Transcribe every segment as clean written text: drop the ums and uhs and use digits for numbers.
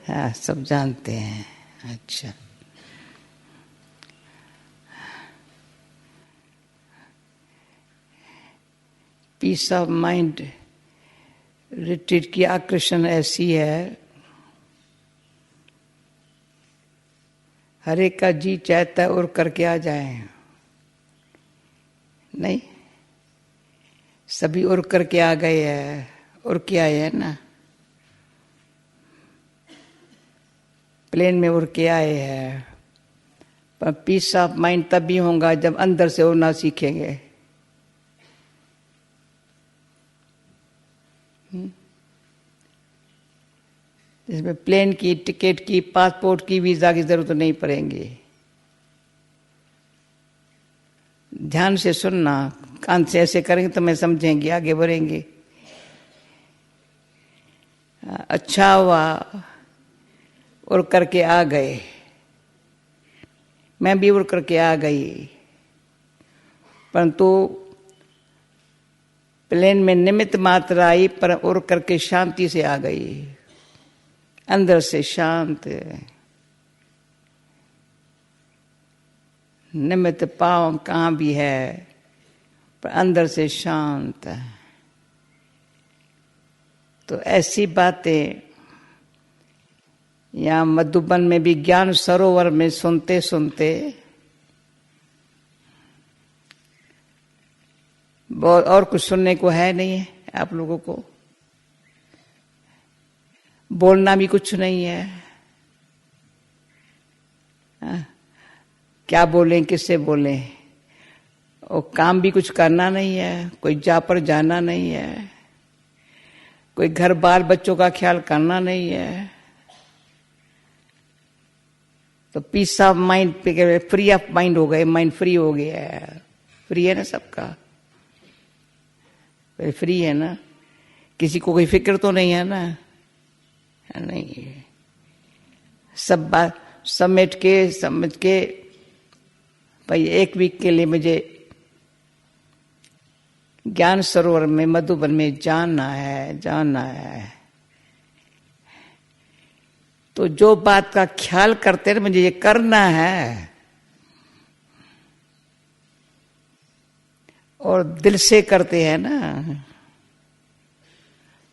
हाँ, सब जानते हैं। अच्छा, पीस ऑफ माइंड रिट्रीट की आकर्षण ऐसी है, हर एक का जी चाहता है उड़ करके आ जाए, नहीं सभी उड़ करके आ गए हैं, उड़ के आए हैं ना, प्लेन में उड़ के आए हैं। पर पीस ऑफ माइंड तभी होगा जब अंदर से उड़ना सीखेंगे। इसमें प्लेन की टिकट की, पासपोर्ट की, वीजा की जरूरत नहीं पड़ेगी। ध्यान से सुनना, कान से ऐसे करेंगे तो मैं समझेंगे, आगे बढ़ेंगे। अच्छा हुआ उड़ करके आ गए, मैं भी उड़ करके आ गई, परंतु प्लेन में निमित्त मात्र आई, पर उड़ करके शांति से आ गई, अंदर से शांत। निमित्त पाँव कहाँ भी है, पर अंदर से शांत। तो ऐसी बातें यहाँ मधुबन में भी ज्ञान सरोवर में सुनते सुनते बहुत, और कुछ सुनने को है नहीं है आप लोगों को, बोलना भी कुछ नहीं है। क्या बोलें, किससे बोलें, और काम भी कुछ करना नहीं है, कोई जा पर जाना नहीं है, कोई घर बाल बच्चों का ख्याल करना नहीं है। तो पीस ऑफ माइंड पे फ्री ऑफ माइंड हो गए, माइंड फ्री हो गया है। फ्री है ना सबका, फ्री है ना, किसी को कोई फिक्र तो नहीं है ना, नहीं। सब बात समेट के समझ के, भाई एक वीक के लिए मुझे ज्ञान सरोवर में मधुबन में जाना है, जाना है। तो जो बात का ख्याल करते हैं मुझे ये करना है, और दिल से करते हैं ना,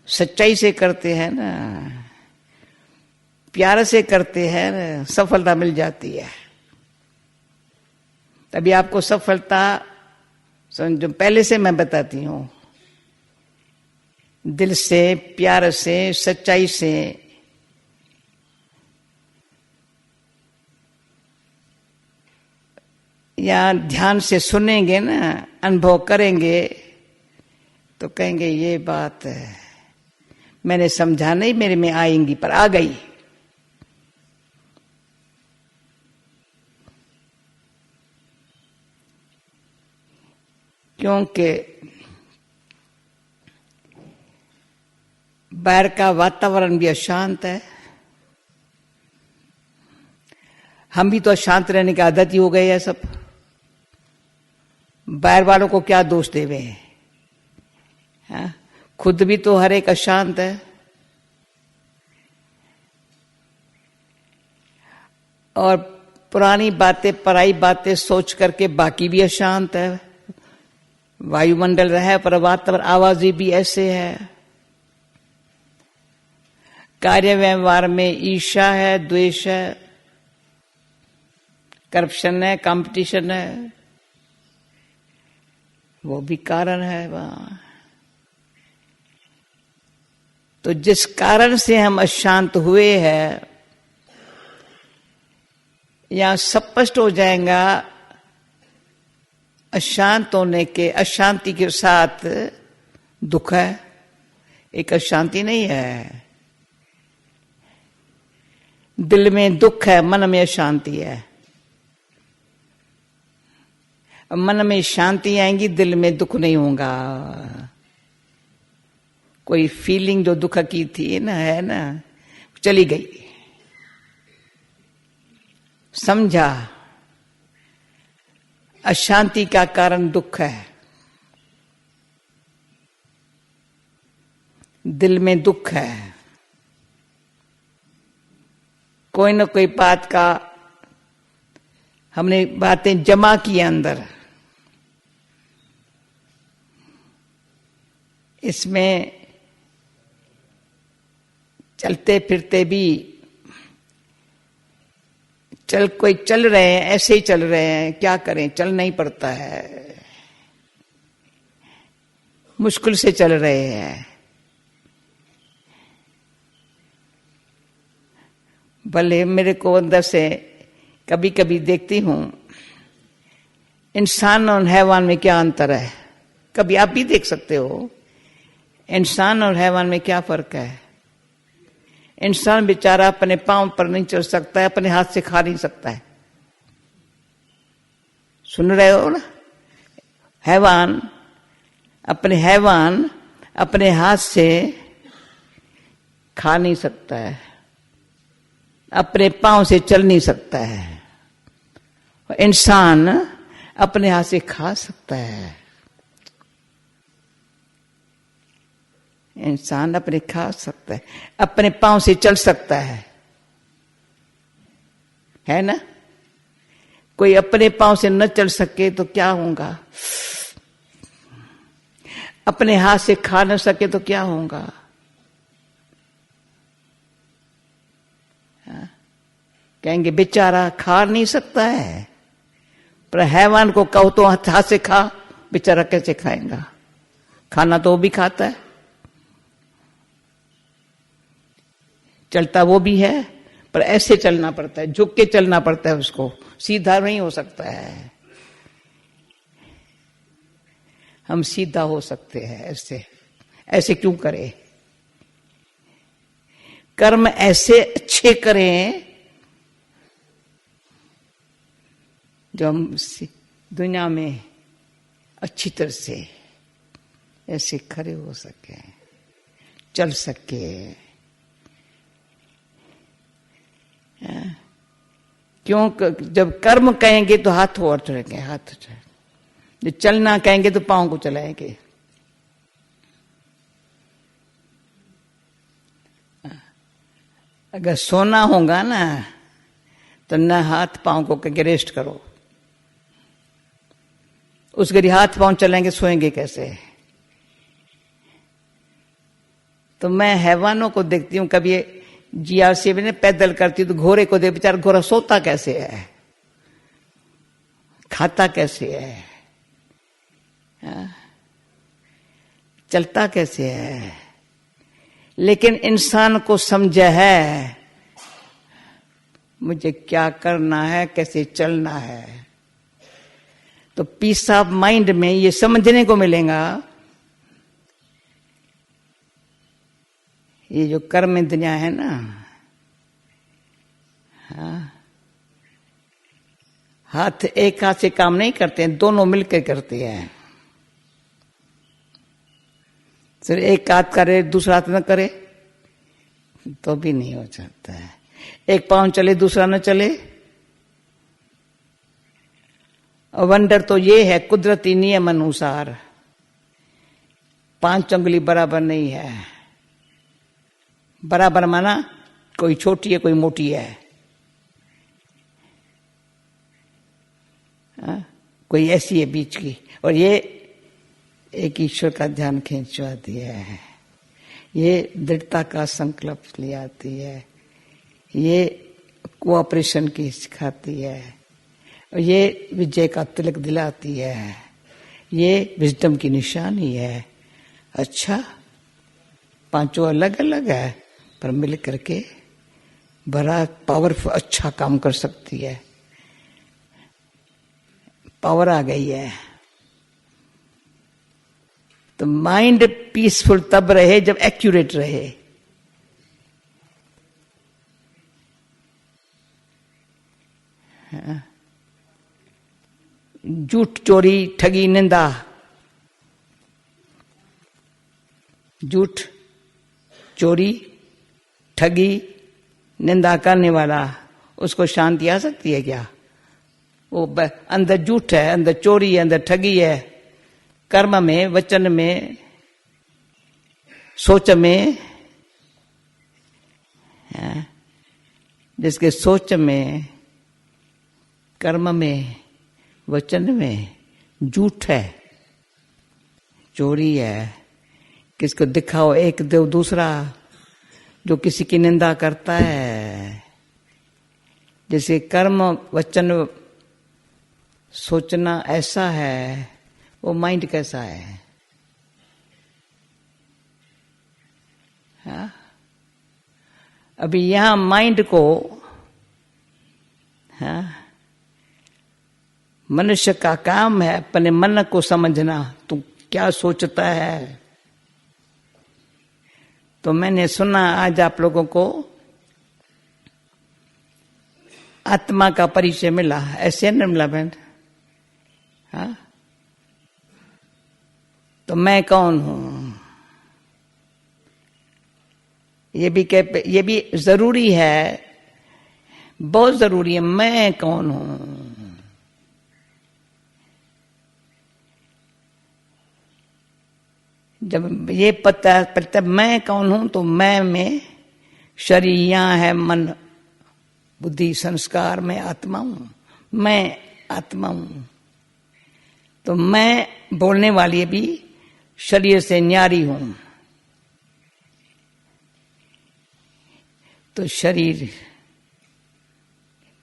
सच्चाई से करते हैं ना, प्यार से करते हैं ना, सफलता मिल जाती है। तभी आपको सफलता समझो, पहले से मैं बताती हूं, दिल से, प्यार से, सच्चाई से या ध्यान से सुनेंगे ना, अनुभव करेंगे, तो कहेंगे ये बात है, मैंने समझा नहीं, मेरे में आएंगी, पर आ गई। क्योंकि बाहर का वातावरण भी अशांत है, हम भी तो अशांत रहने की आदत ही हो गए है सब। बाहर वालों को क्या दोष देवे हैं, खुद भी तो हर एक अशांत है। और पुरानी बातें, पराई बातें सोच करके बाकी भी अशांत है। वायुमंडल रहे पर वातावरण, आवाजें भी ऐसे है। कार्य व्यवहार में ईर्ष्या है, द्वेष है, करप्शन है, कंपटीशन है, वो भी कारण है वहां। तो जिस कारण से हम अशांत हुए हैं, यहां स्पष्ट हो जाएगा, अशांत होने के, अशांति के साथ दुख है, एक अशांति नहीं है। दिल में दुख है, मन में अशांति है। मन में शांति आएंगी, दिल में दुख नहीं होगा। कोई फीलिंग जो दुख की थी ना, है ना, चली गई, समझा अशांति का कारण दुख है, दिल में दुख है। कोई न कोई बात का हमने बातें जमा की अंदर, इसमें चलते फिरते भी कोई चल रहे हैं, ऐसे ही चल रहे हैं, क्या करें, चलना ही पड़ता है, मुश्किल से चल रहे हैं। भले मेरे को अंदर से कभी कभी देखती हूं इंसान और हैवान में क्या अंतर है। कभी आप भी देख सकते हो इंसान और हैवान में क्या फर्क है। इंसान बेचारा अपने पांव पर नहीं चल सकता है, अपने हाथ से खा नहीं सकता है। सुन रहे हो ना? हैवान अपने हाथ से खा नहीं सकता है, अपने पांव से चल नहीं सकता है। इंसान अपने हाथ से खा सकता है, इंसान अपने खा सकता है, अपने पांव से चल सकता है ना? कोई अपने पांव से न चल सके तो क्या होगा, अपने हाथ से खा न सके तो क्या होगा। कहेंगे बेचारा खा नहीं सकता है, पर हैवान को कहो तो हाथ से खा, बेचारा कैसे खाएगा? खाना तो वो भी खाता है, चलता वो भी है, पर ऐसे चलना पड़ता है, झुक के चलना पड़ता है उसको, सीधा नहीं हो सकता है। हम सीधा हो सकते हैं, ऐसे क्यों करें? कर्म ऐसे अच्छे करें जो हम दुनिया में अच्छी तरह से ऐसे खड़े हो सके, चल सके। क्यों? जब कर्म कहेंगे तो हाथ और चलेंगे, हाथ जब चलना कहेंगे तो पांव को चलाएंगे। अगर सोना होगा ना तो न हाथ पांव को कहेंगे रेस्ट करो, उस घड़ी हाथ पांव चलेंगे, सोएंगे कैसे? तो मैं हैवानों को देखती हूं, कभी जीआरसी में पैदल करती तो घोड़े को देख, बेचारा घोड़ा सोता कैसे है, खाता कैसे है, चलता कैसे है। लेकिन इंसान को समझा है मुझे क्या करना है, कैसे चलना है, तो पीस ऑफ माइंड में ये समझने को मिलेगा। ये जो कर्म दुनिया है ना, हाथ एक हाथ से काम नहीं करते हैं, दोनों मिलकर करते हैं। सिर्फ एक हाथ करे दूसरा हाथ न करे तो भी नहीं हो सकता है। एक पांव चले दूसरा न चले। और वंडर तो ये है कुदरती नियम अनुसार 5 उंगली बराबर नहीं है। बराबर माना कोई छोटी है कोई मोटी है, कोई ऐसी है बीच की। और ये एक ईश्वर का ध्यान खींचवा दिया है, ये दृढ़ता का संकल्प ले आती है, ये कोऑपरेशन की सिखाती है, और ये विजय का तिलक दिलाती है, ये विजडम की निशानी है। अच्छा, पांचों अलग अलग है पर मिल करके बड़ा पावरफुल अच्छा काम कर सकती है। पावर आ गई है। तो माइंड पीसफुल तब रहे जब एक्यूरेट रहे। झूठ चोरी ठगी निंदा, झूठ चोरी ठगी निंदा करने वाला, उसको शांति आ सकती है क्या? वो अंदर झूठ है, अंदर चोरी है, अंदर ठगी है, कर्म में, वचन में, सोच में। जिसके सोच में, कर्म में, वचन में झूठ है, चोरी है, किसको दिखाओ एक दो दूसरा, जो किसी की निंदा करता है, जैसे कर्म वचन सोचना ऐसा है, वो माइंड कैसा है? हाँ? अभी यहां माइंड को, हाँ, मनुष्य का काम है अपने मन को समझना, तू क्या सोचता है। तो मैंने सुना आज आप लोगों को आत्मा का परिचय मिला, ऐसे न मिला बहन? हाँ? तो मैं कौन हूं, ये भी जरूरी है, बहुत जरूरी है। मैं कौन हूं? जब ये पता मैं कौन हूं, तो मैं में शरीर यहां है, मन बुद्धि संस्कार में आत्मा हूं, मैं आत्मा हूं। तो मैं बोलने वाली भी शरीर से न्यारी हूं। तो शरीर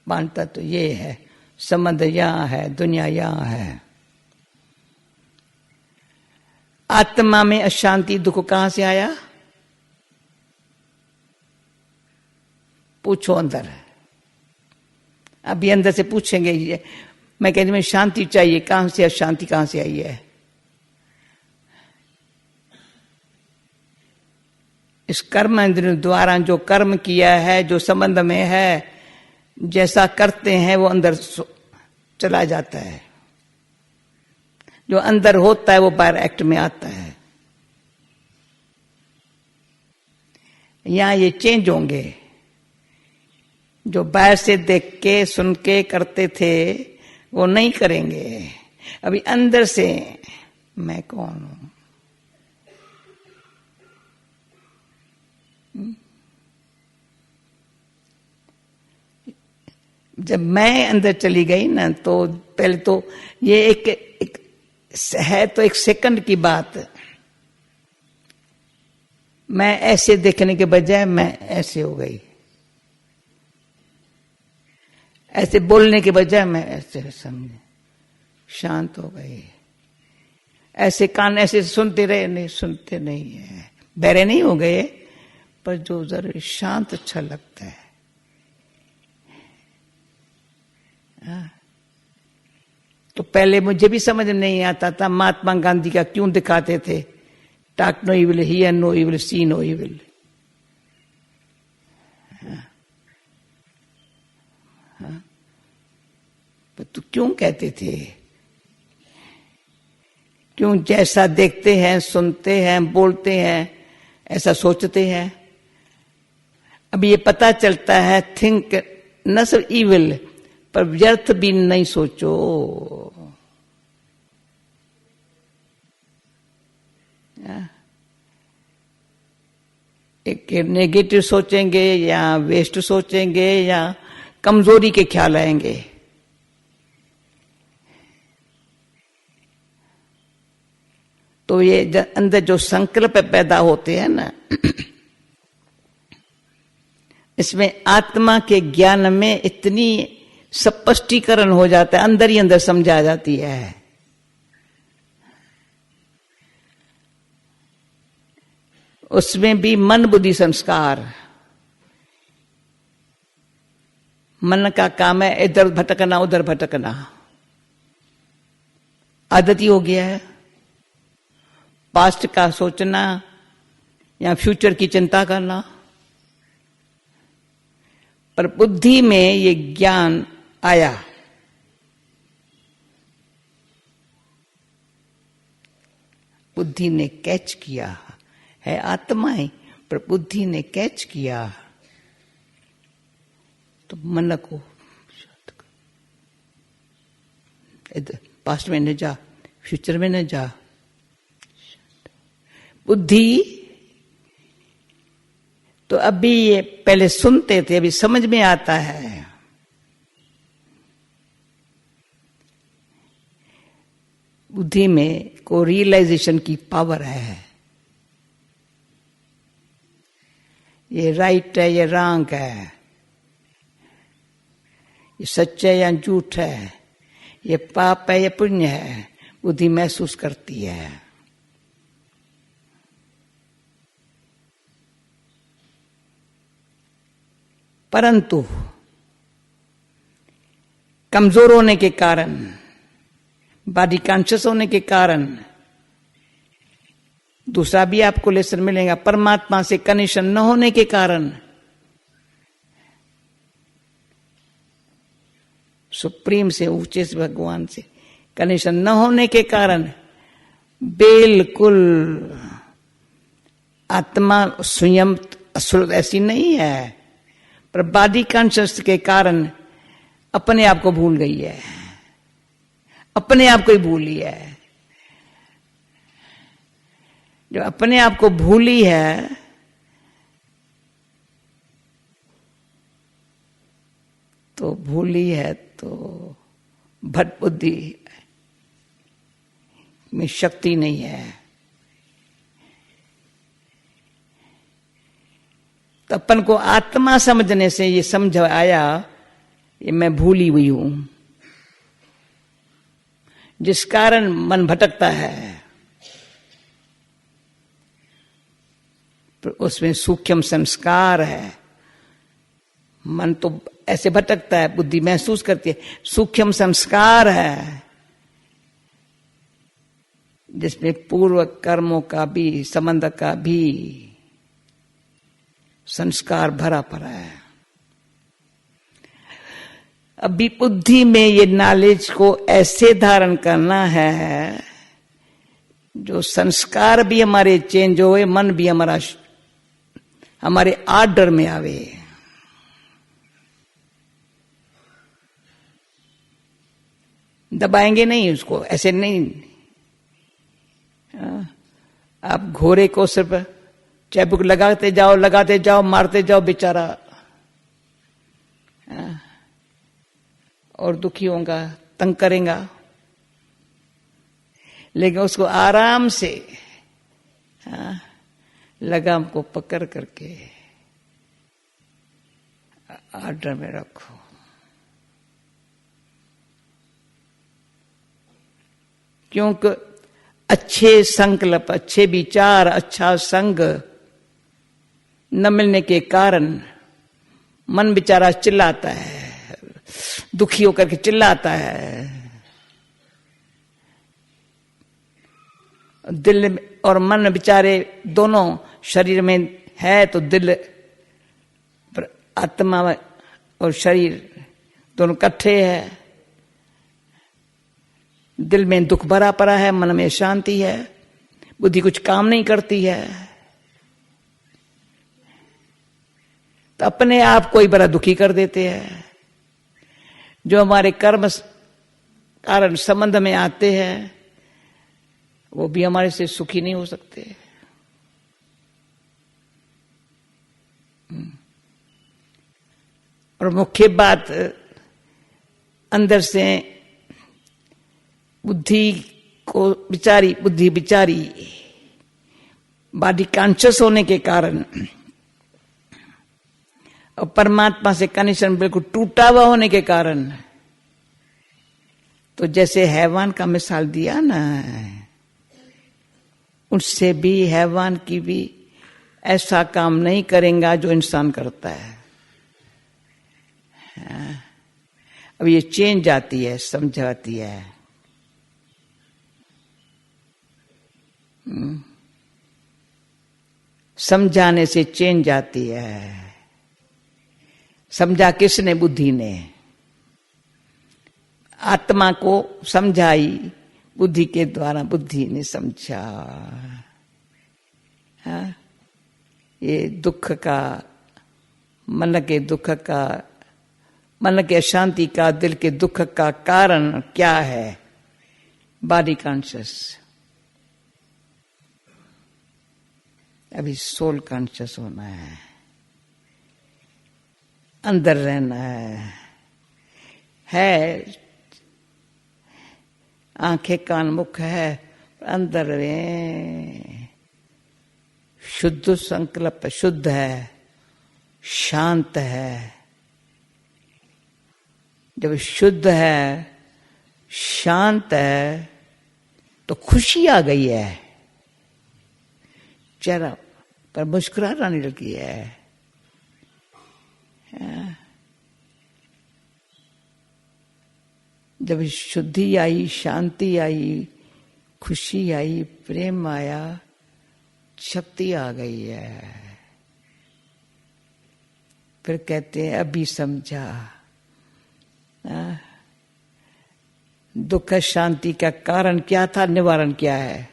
मानता तो ये है, संबंध यहां है, दुनिया यहां है। आत्मा में अशांति दुख कहां से आया? पूछो अंदर। अभी अंदर से पूछेंगे, मैं कहती हूं शांति चाहिए, कहां से अशांति कहां से आई है? इस कर्म इंद्रिय द्वारा जो कर्म किया है, जो संबंध में है, जैसा करते हैं वो अंदर चला जाता है। जो अंदर होता है वो बाहर एक्ट में आता है। यहां ये चेंज होंगे। जो बाहर से देख के सुन के करते थे वो नहीं करेंगे। अभी अंदर से मैं कौन हूं? जब मैं अंदर चली गई ना, तो पहले तो ये एक है तो एक सेकंड की बात। मैं ऐसे देखने के बजाय मैं ऐसे हो गई, ऐसे बोलने के बजाय मैं ऐसे समझे शांत हो गई। ऐसे कान ऐसे सुनते रहे, नहीं सुनते नहीं है, बहरे नहीं हो गए, पर जो जरूर शांत अच्छा लगता है। तो पहले मुझे भी समझ नहीं आता था महात्मा गांधी का क्यों दिखाते थे, talk no evil, hear no evil, see no evil. तो क्यों कहते थे? क्यों जैसा देखते हैं, सुनते हैं, बोलते हैं, ऐसा सोचते हैं। अब ये पता चलता है, थिंक न सिर्फ इविल पर व्यर्थ भी नहीं सोचो। एक नेगेटिव सोचेंगे या वेस्ट सोचेंगे या कमजोरी के ख्याल आएंगे। तो ये अंदर जो संकल्प पैदा होते हैं ना, इसमें आत्मा के ज्ञान में इतनी स्पष्टीकरण हो जाता है, अंदर ही अंदर समझा जाती है। उसमें भी मन बुद्धि संस्कार, मन का काम है इधर भटकना उधर भटकना, आदत ही हो गया है। पास्ट का सोचना या फ्यूचर की चिंता करना। पर बुद्धि में ये ज्ञान आया, बुद्धि ने कैच किया है, आत्मा ही, पर बुद्धि ने कैच किया। तो मन को इधर पास्ट में न जा, फ्यूचर में न जा। बुद्धि तो अभी ये पहले सुनते थे, अभी समझ में आता है। बुद्धि में को रियलाइजेशन की पावर है। ये राइट है, ये रॉन्ग है, ये सच है या झूठ है, ये पाप है या पुण्य है, बुद्धि महसूस करती है। परंतु कमजोर होने के कारण, बॉडी कॉन्शियस होने के कारण, दूसरा भी आपको लेसन मिलेगा, परमात्मा से कनेक्शन न होने के कारण, सुप्रीम से, ऊंचे से, भगवान से कनेक्शन न होने के कारण बिल्कुल आत्मा स्वयं ऐसी नहीं है, पर बॉडी कॉन्शियस के कारण अपने आप को भूल गई है, अपने आप को ही भूली है। जो अपने आप को भूली है, तो भूली है तो भट बुद्धि में शक्ति नहीं है। तो अपन को आत्मा समझने से ये समझ आया, ये मैं भूली हुई हूं, जिस कारण मन भटकता है। उसमें सूक्ष्म संस्कार है। मन तो ऐसे भटकता है, बुद्धि महसूस करती है, सूक्ष्म संस्कार है जिसमें पूर्व कर्मों का भी, संबंध का भी संस्कार भरा पड़ा है। अभी बुद्धि में ये नॉलेज को ऐसे धारण करना है जो संस्कार भी हमारे चेंज होए, मन भी हमारे आर्डर में आवे। दबाएंगे नहीं उसको, ऐसे नहीं। आप घोड़े को सिर्फ चैबुक लगाते जाओ, मारते जाओ बेचारा, और दुखी होगा, तंग करेगा। लेकिन उसको आराम से लगाम को पकड़ करके आर्डर में रखो। क्योंकि अच्छे संकल्प, अच्छे विचार, अच्छा संग न मिलने के कारण मन बेचारा चिल्लाता है, दुखी होकर के चिल्लाता है। दिल और मन बेचारे दोनों शरीर में है, तो दिल, आत्मा और शरीर दोनों इकट्ठे है। दिल में दुख भरा पड़ा है, मन में शांति है, बुद्धि कुछ काम नहीं करती है, तो अपने आप को ही बड़ा दुखी कर देते हैं। जो हमारे कर्म कारण संबंध में आते हैं वो भी हमारे से सुखी नहीं हो सकते। और मुख्य बात, अंदर से बुद्धि बिचारी बॉडी कॉन्शियस होने के कारण और परमात्मा से कनेक्शन बिल्कुल टूटा हुआ होने के कारण, तो जैसे हैवान का मिसाल दिया ना, उससे भी हैवान की भी ऐसा काम नहीं करेगा जो इंसान करता है। अब ये चेंज आती है, समझ आती है। समझाने से चेंज आती है। समझा किसने? बुद्धि ने। आत्मा को समझाई बुद्धि के द्वारा, बुद्धि ने समझा। हाँ? ये दुख का, मन के दुख का, मन के अशांति का, दिल के दुख का कारण क्या है? Body conscious. अभी सोल कॉन्शियस होना है। अंदर रहना है आंखें कान मुख है, अंदर में शुद्ध संकल्प, शुद्ध है, शांत है। जब शुद्ध है, शांत है, तो खुशी आ गई है, चेहरा पर मुस्कुराहट आने लगी है। जब शुद्धि आई, शांति आई, खुशी आई, प्रेम आया, शक्ति आ गई है। फिर कहते हैं अभी समझा। दुख शांति का कारण क्या था, निवारण क्या है?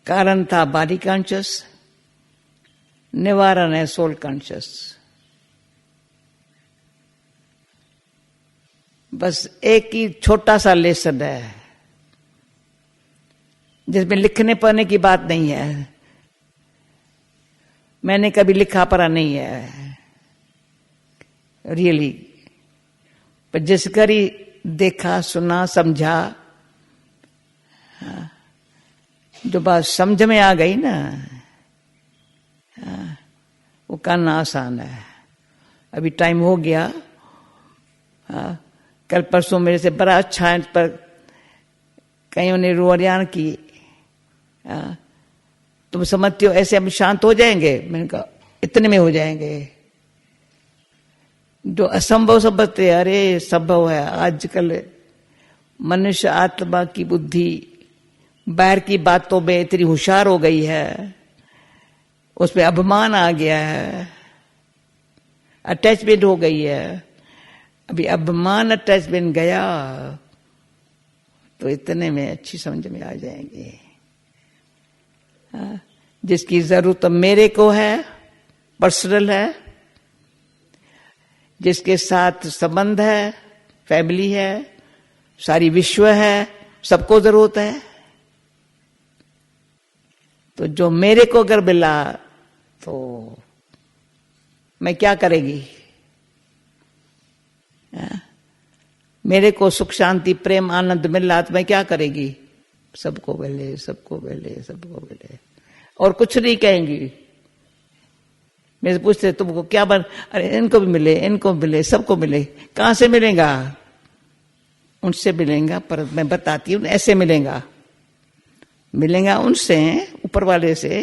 कारण था बॉडी कॉन्शियस, निवारण है सोल कॉन्शियस। बस एक ही छोटा सा लेसन है जिसमें लिखने पढ़ने की बात नहीं है। मैंने कभी लिखा पढ़ा नहीं है रियली, पर जिस करी देखा, सुना, समझा, जो बात समझ में आ गई ना, वो करना आसान है। अभी टाइम हो गया। कल परसों मेरे से बड़ा अच्छा है, पर कईयों ने रुआरियान की, तुम समझते हो ऐसे हम शांत हो जाएंगे? मैंने कहा इतने में हो जाएंगे। जो असंभव समझते, अरे संभव है। आजकल मनुष्य आत्मा की बुद्धि बाहर की बातों में इतनी होशियार हो गई है, उसमें अभिमान आ गया है, अटैचमेंट हो गई है। अभी अभिमान अटैचमेंट गया तो इतने में अच्छी समझ में आ जाएंगे। जिसकी जरूरत मेरे को है, पर्सनल है, जिसके साथ संबंध है, फैमिली है, सारी विश्व है, सबको जरूरत है। तो जो मेरे को अगर मिला तो मैं क्या करेगी? मेरे को सुख शांति प्रेम आनंद मिल रहा तो मैं क्या करेगी? सबको मिले, सबको मिले, सबको मिले, और कुछ नहीं कहेंगी। मेरे से पूछते तुमको क्या बन, अरे इनको भी मिले, इनको मिले, सबको मिले। कहां से मिलेगा? उनसे मिलेगा, पर मैं बताती हूँ ऐसे मिलेगा। मिलेगा उनसे, ऊपर वाले से,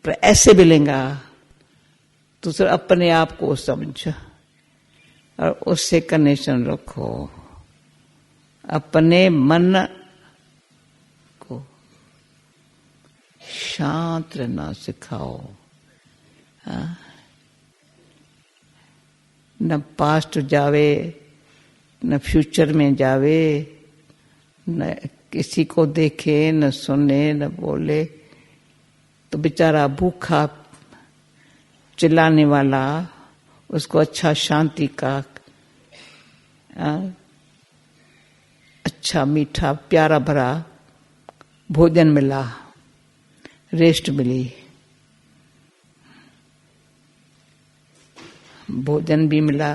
पर ऐसे मिलेगा तो सिर्फ अपने आप को समझ और उससे कनेक्शन रखो। अपने मन को शांत रहना सिखाओ। न पास्ट जावे, न फ्यूचर में जावे, न किसी को देखे, न सुने, न बोले, तो बेचारा भूखा चिल्लाने वाला, उसको अच्छा शांति का, अच्छा मीठा प्यारा भरा भोजन मिला, रेस्ट मिली। भोजन भी मिला,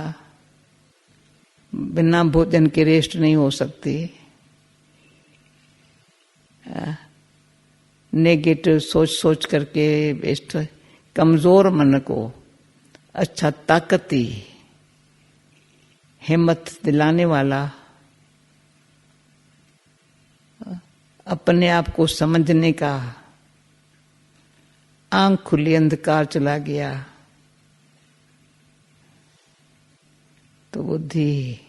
बिना भोजन के रेस्ट नहीं हो सकती। नेगेटिव सोच सोच करके वेस्ट, कमजोर मन को अच्छा ताकती, हिम्मत दिलाने वाला, अपने आप को समझने का, आंख खुली अंधकार चला गया तो बुद्धि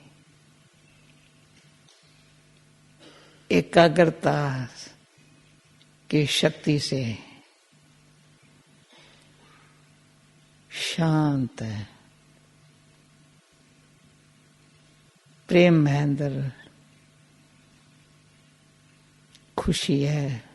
एकाग्रता की शक्ति से शांत है, प्रेम है, अंदर खुशी है।